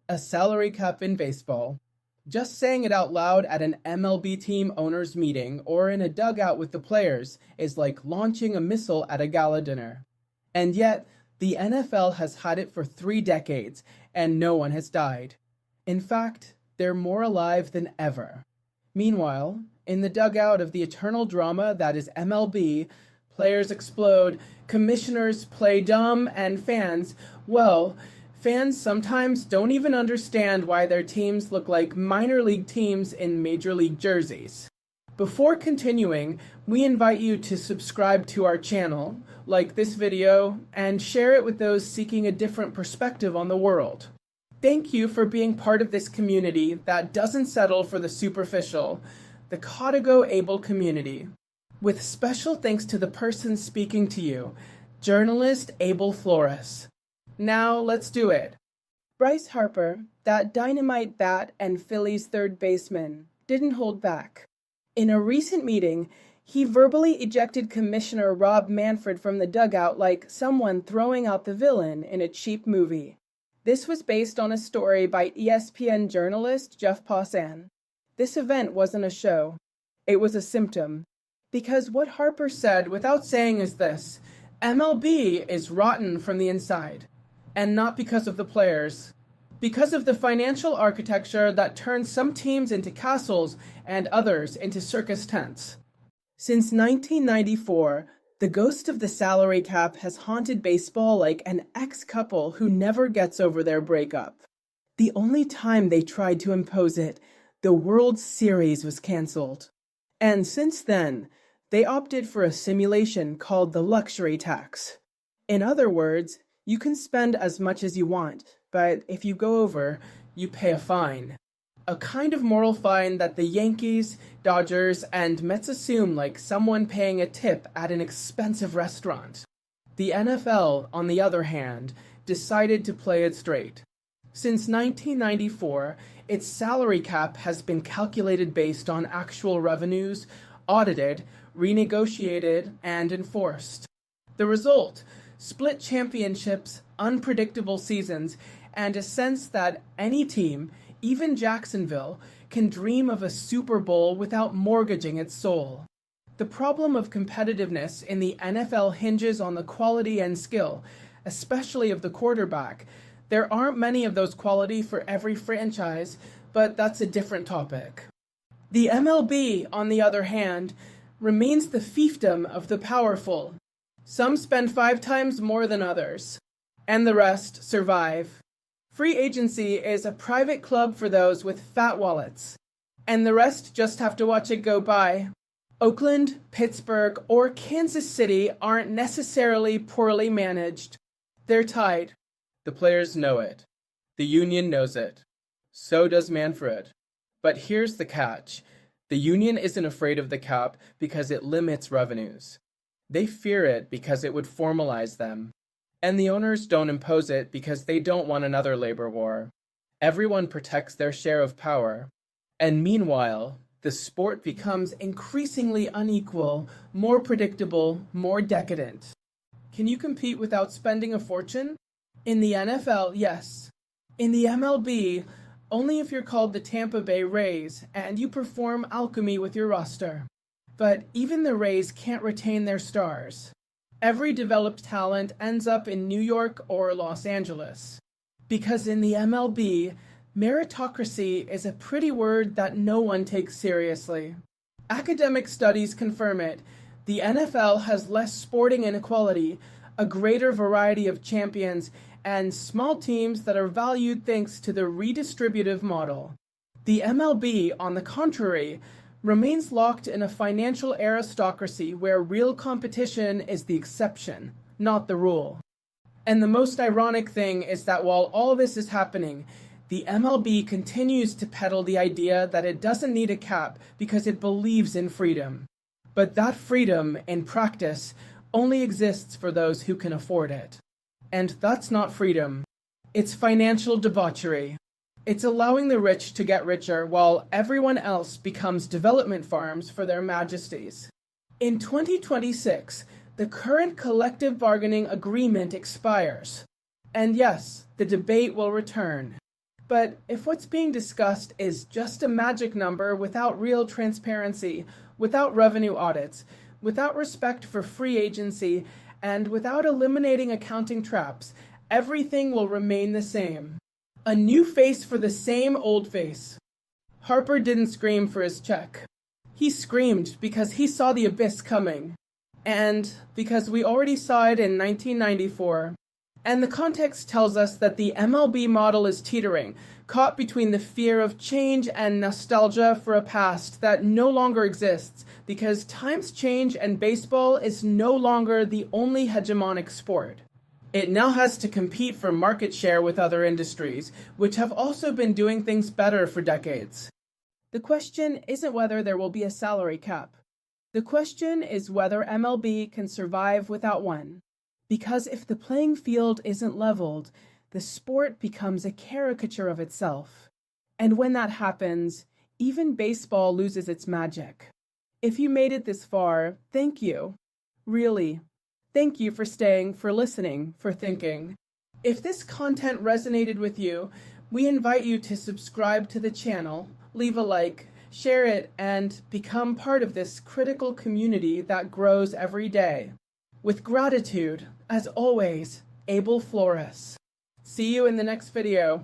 A salary cap in baseball. Just saying it out loud at an MLB team owners meeting or in a dugout with the players is like launching a missile at a gala dinner. And yet, the NFL has had it for 3 decades and no one has died. In fact, they're more alive than ever. Meanwhile, in the dugout of the eternal drama that is MLB, players explode, commissioners play dumb, and fans sometimes don't even understand why their teams look like minor league teams in major league jerseys. Before continuing, we invite you to subscribe to our channel, like this video, and share it with those seeking a different perspective on the world. Thank you for being part of this community that doesn't settle for the superficial, the Codigo-able community. With special thanks to the person speaking to you, journalist Abel Flores. Now let's do it. Bryce Harper, that dynamite bat and Phillies third baseman, didn't hold back. In a recent meeting, he verbally ejected Commissioner Rob Manfred from the dugout like someone throwing out the villain in a cheap movie. This was based on a story by ESPN journalist Jeff Passan. This event wasn't a show. It was a symptom. Because what Harper said without saying is this: MLB is rotten from the inside. And not because of the players. Because of the financial architecture that turns some teams into castles and others into circus tents. Since 1994, the ghost of the salary cap has haunted baseball like an ex-couple who never gets over their breakup. The only time they tried to impose it, the World Series was canceled. And since then, they opted for a simulation called the luxury tax. In other words, you can spend as much as you want, but if you go over, you pay a fine. A kind of moral fine that the Yankees, Dodgers, and Mets assume like someone paying a tip at an expensive restaurant. The NFL, on the other hand, decided to play it straight. Since 1994, its salary cap has been calculated based on actual revenues, audited, renegotiated, and enforced. The result: split championships, unpredictable seasons, and a sense that any team, even Jacksonville, can dream of a Super Bowl without mortgaging its soul. The problem of competitiveness in the NFL hinges on the quality and skill, especially of the quarterback. There aren't many of those quality for every franchise, but that's a different topic. The MLB, on the other hand, remains the fiefdom of the powerful. Some spend 5 times more than others, and the rest survive. Free agency is a private club for those with fat wallets, and the rest just have to watch it go by. Oakland, Pittsburgh, or Kansas City aren't necessarily poorly managed. They're tied. The players know it. The union knows it. So does Manfred. But here's the catch. The union isn't afraid of the cap because it limits revenues. They fear it because it would formalize them. And the owners don't impose it because they don't want another labor war. Everyone protects their share of power. And meanwhile, the sport becomes increasingly unequal, more predictable, more decadent. Can you compete without spending a fortune? In the NFL, yes. In the MLB, only if you're called the Tampa Bay Rays and you perform alchemy with your roster. But even the Rays can't retain their stars. Every developed talent ends up in New York or Los Angeles. Because in the MLB, meritocracy is a pretty word that no one takes seriously. Academic studies confirm it. The NFL has less sporting inequality, a greater variety of champions, and small teams that are valued thanks to the redistributive model. The MLB, on the contrary, remains locked in a financial aristocracy where real competition is the exception, not the rule. And the most ironic thing is that while all this is happening, the MLB continues to peddle the idea that it doesn't need a cap because it believes in freedom. But that freedom, in practice, only exists for those who can afford it. And that's not freedom. It's financial debauchery. It's allowing the rich to get richer while everyone else becomes development farms for their majesties. In 2026, the current collective bargaining agreement expires. And yes, the debate will return. But if what's being discussed is just a magic number without real transparency, without revenue audits, without respect for free agency, and without eliminating accounting traps, everything will remain the same. A new face for the same old face. Harper didn't scream for his check. He screamed because he saw the abyss coming. And because we already saw it in 1994. And the context tells us that the MLB model is teetering, caught between the fear of change and nostalgia for a past that no longer exists, because times change and baseball is no longer the only hegemonic sport. It now has to compete for market share with other industries, which have also been doing things better for decades. The question isn't whether there will be a salary cap. The question is whether MLB can survive without one. Because if the playing field isn't leveled, the sport becomes a caricature of itself. And when that happens, even baseball loses its magic. If you made it this far, thank you. Really. Thank you for staying, for listening, for thinking. If this content resonated with you, we invite you to subscribe to the channel, leave a like, share it, and become part of this critical community that grows every day. With gratitude, as always, Abel Flores. See you in the next video.